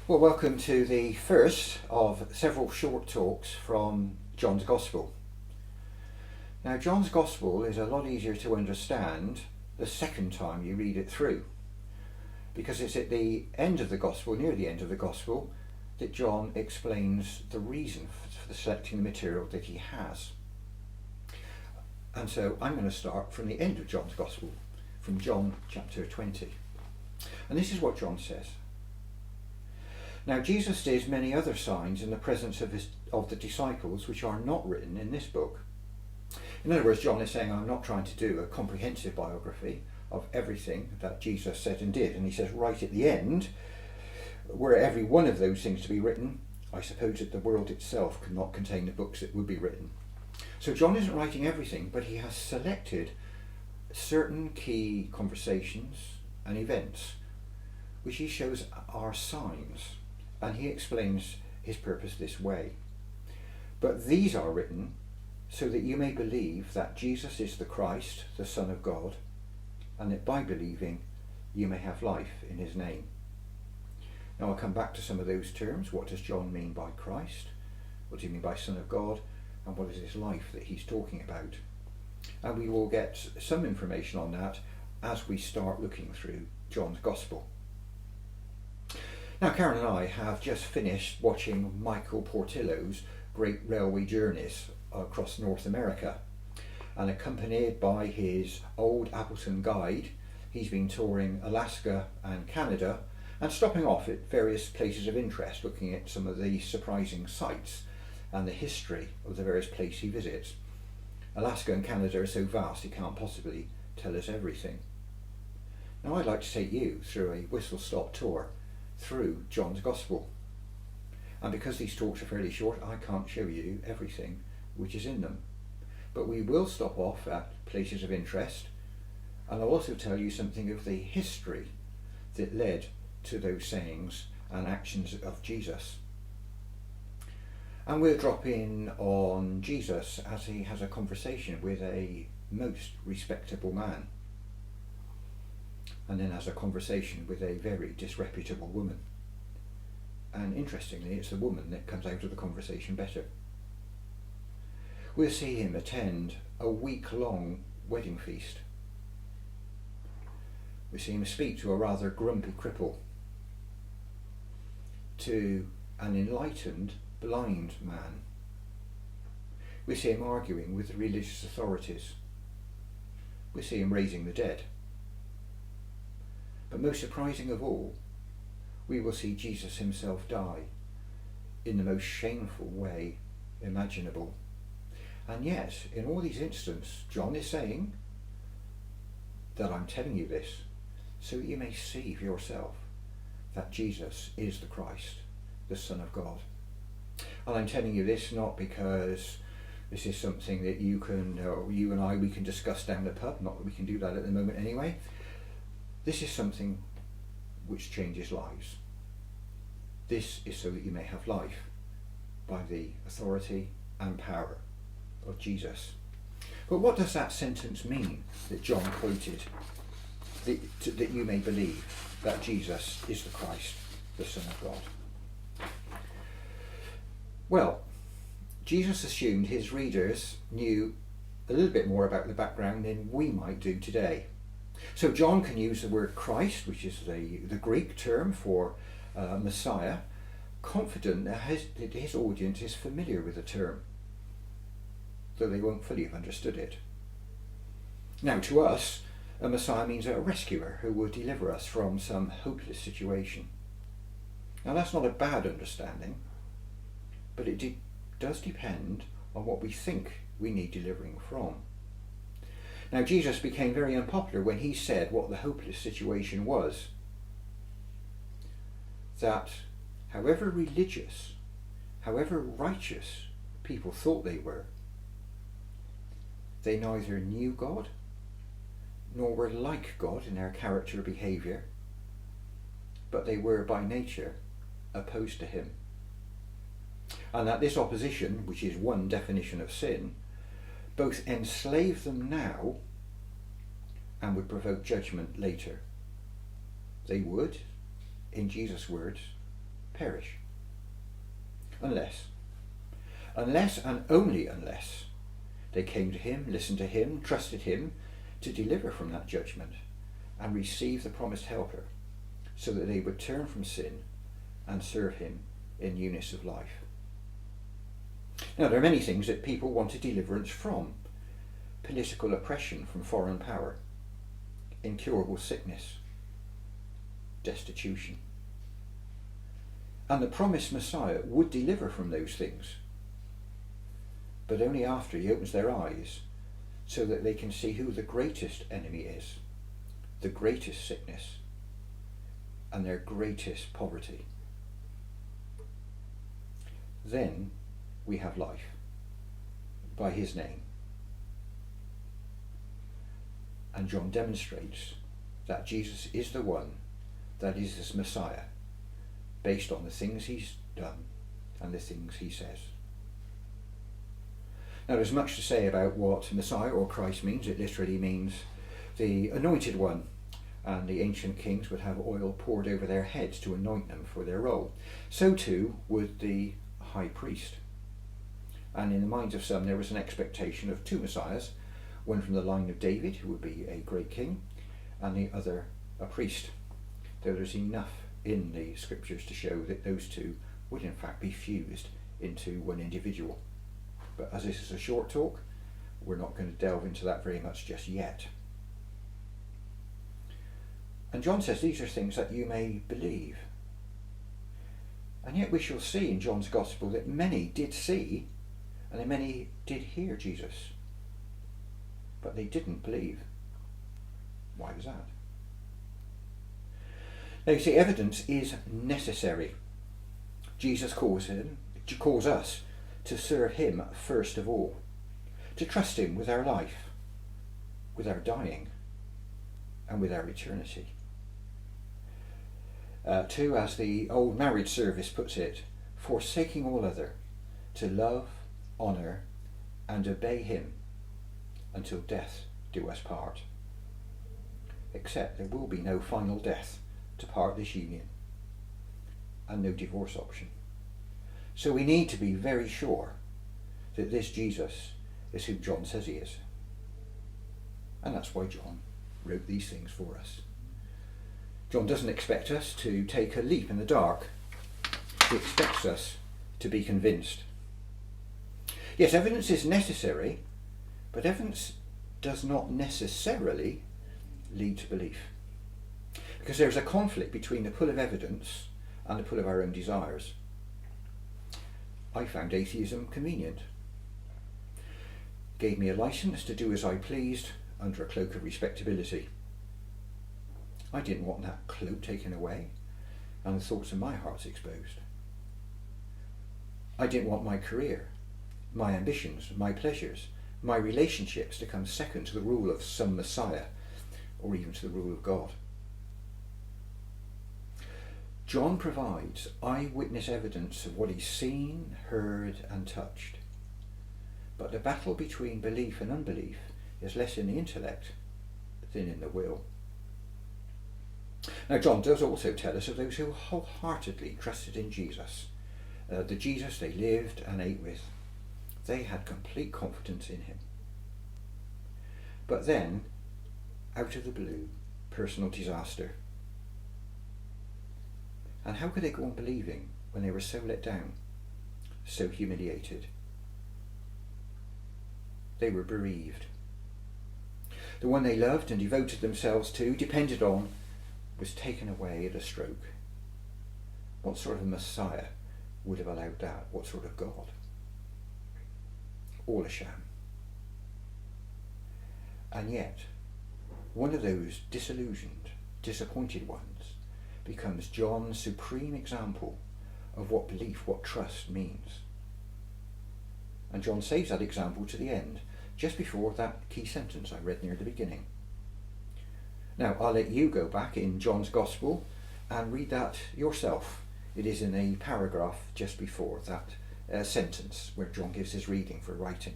Well, welcome to the first of several short talks from John's Gospel. Now, John's Gospel is a lot easier to understand the second time you read it through, because it's at the end of the Gospel, near the end of the Gospel, that John explains the reason for selecting the material that he has. And so I'm going to start from the end of John's Gospel, from John chapter 20. And this is what John says. Now Jesus did many other signs in the presence of the disciples which are not written in this book. In other words, John is saying, I'm not trying to do a comprehensive biography of everything that Jesus said and did. And he says right at the end, were every one of those things to be written, I suppose that the world itself could not contain the books that would be written. So John isn't writing everything, but he has selected certain key conversations and events which he shows are signs. And he explains his purpose this way. But these are written so that you may believe that Jesus is the Christ, the Son of God, and that by believing you may have life in his name. Now I'll come back to some of those terms. What does John mean by Christ? What does he mean by Son of God? And what is this life that he's talking about? And we will get some information on that as we start looking through John's Gospel. Now, Karen and I have just finished watching Michael Portillo's Great Railway Journeys across North America, and accompanied by his old Appleton guide, he's been touring Alaska and Canada and stopping off at various places of interest, looking at some of the surprising sights and the history of the various places he visits. Alaska and Canada are so vast he can't possibly tell us everything. Now I'd like to take you through a whistle-stop tour through John's Gospel. And because these talks are fairly short, I can't show you everything which is in them. But we will stop off at places of interest, and I'll also tell you something of the history that led to those sayings and actions of Jesus. And we'll drop in on Jesus as he has a conversation with a most respectable man, and then has a conversation with a very disreputable woman. And interestingly, it's the woman that comes out of the conversation better. We'll see him attend a week-long wedding feast. We see him speak to a rather grumpy cripple, to an enlightened blind man. We see him arguing with the religious authorities. We see him raising the dead. But most surprising of all, we will see Jesus himself die in the most shameful way imaginable. And yet, in all these instances, John is saying that I'm telling you this so that you may see for yourself that Jesus is the Christ, the Son of God. And I'm telling you this not because this is something that you and I, we can discuss down the pub, not that we can do that at the moment anyway. This is something which changes lives. This is so that you may have life by the authority and power of Jesus. But what does that sentence mean that John quoted? That you may believe that Jesus is the Christ, the Son of God. Well, Jesus assumed his readers knew a little bit more about the background than we might do today. So John can use the word Christ, which is the Greek term for Messiah, confident that his audience is familiar with the term, though they won't fully have understood it. Now to us, a Messiah means a rescuer who will deliver us from some hopeless situation. Now that's not a bad understanding, but it does depend on what we think we need delivering from. Now Jesus became very unpopular when he said what the hopeless situation was. That however religious, however righteous people thought they were, they neither knew God nor were like God in their character or behaviour, but they were by nature opposed to him. And that this opposition, which is one definition of sin, both enslave them now and would provoke judgment later. They would, in Jesus' words, perish. Unless and only unless they came to him, listened to him, trusted him to deliver from that judgment and receive the promised helper, so that they would turn from sin and serve him in newness of life. Now, there are many things that people want a deliverance from. Political oppression from foreign power, incurable sickness, destitution. And the promised Messiah would deliver from those things, but only after he opens their eyes so that they can see who the greatest enemy is, the greatest sickness, and their greatest poverty. Then we have life by his name. And John demonstrates that Jesus is the one that is his Messiah, based on the things he's done and the things he says. Now, there's much to say about what Messiah or Christ means. It literally means the anointed one, and the ancient kings would have oil poured over their heads to anoint them for their role. So too would the high priest. And in the minds of some there was an expectation of two messiahs, one from the line of David, who would be a great king, and the other a priest, though there's enough in the scriptures to show that those two would in fact be fused into one individual. But as this is a short talk, we're not going to delve into that very much just yet. And John says these are things that you may believe. And yet we shall see in John's Gospel that many did see and that many did hear Jesus, but they didn't believe. Why was that? Now you see, evidence is necessary. Jesus calls us to serve him first of all, to trust him with our life, with our dying, and with our eternity. To, as the old marriage service puts it, forsaking all other, to love, honour, and obey him until death do us part. Except there will be no final death to part this union, and no divorce option. So we need to be very sure that this Jesus is who John says he is. And that's why John wrote these things for us. John doesn't expect us to take a leap in the dark. He expects us to be convinced. Yes, evidence is necessary, but evidence does not necessarily lead to belief. Because there's a conflict between the pull of evidence and the pull of our own desires. I found atheism convenient. Gave me a license to do as I pleased under a cloak of respectability. I didn't want that cloak taken away and the thoughts of my hearts exposed. I didn't want my career, my ambitions, my pleasures, my relationships to come second to the rule of some Messiah or even to the rule of God. John provides eyewitness evidence of what he's seen, heard and touched. But the battle between belief and unbelief is less in the intellect than in the will. Now John does also tell us of those who wholeheartedly trusted in Jesus, the Jesus they lived and ate with. They had complete confidence in him. But then, out of the blue, personal disaster. And how could they go on believing when they were so let down, so humiliated? They were bereaved. The one they loved and devoted themselves to, depended on, was taken away at a stroke. What sort of Messiah would have allowed that? What sort of God? All a sham. And yet, one of those disillusioned, disappointed ones becomes John's supreme example of what belief, what trust means. And John saves that example to the end, just before that key sentence I read near the beginning. Now, I'll let you go back in John's Gospel and read that yourself. It is in a paragraph just before that sentence where John gives his reading for writing.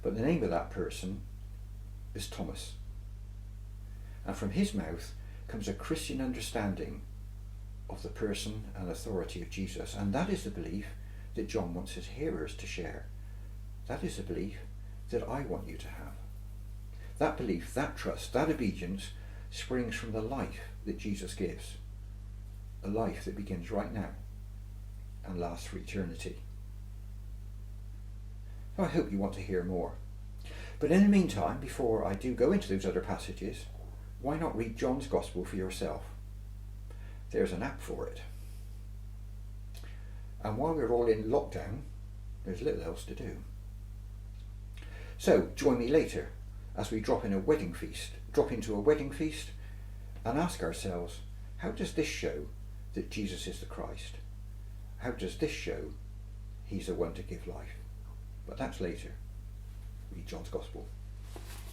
But the name of that person is Thomas. And from his mouth comes a Christian understanding of the person and authority of Jesus, and that is the belief that John wants his hearers to share. That is the belief that I want you to have. That belief, that trust, that obedience springs from the life that Jesus gives, a life that begins right now and lasts for eternity. So I hope you want to hear more. But in the meantime, before I do go into those other passages, why not read John's Gospel for yourself? There's an app for it. And while we're all in lockdown, there's little else to do. So join me later as we drop into a wedding feast and ask ourselves, how does this show that Jesus is the Christ? How does this show he's the one to give life? But that's later. Read John's Gospel.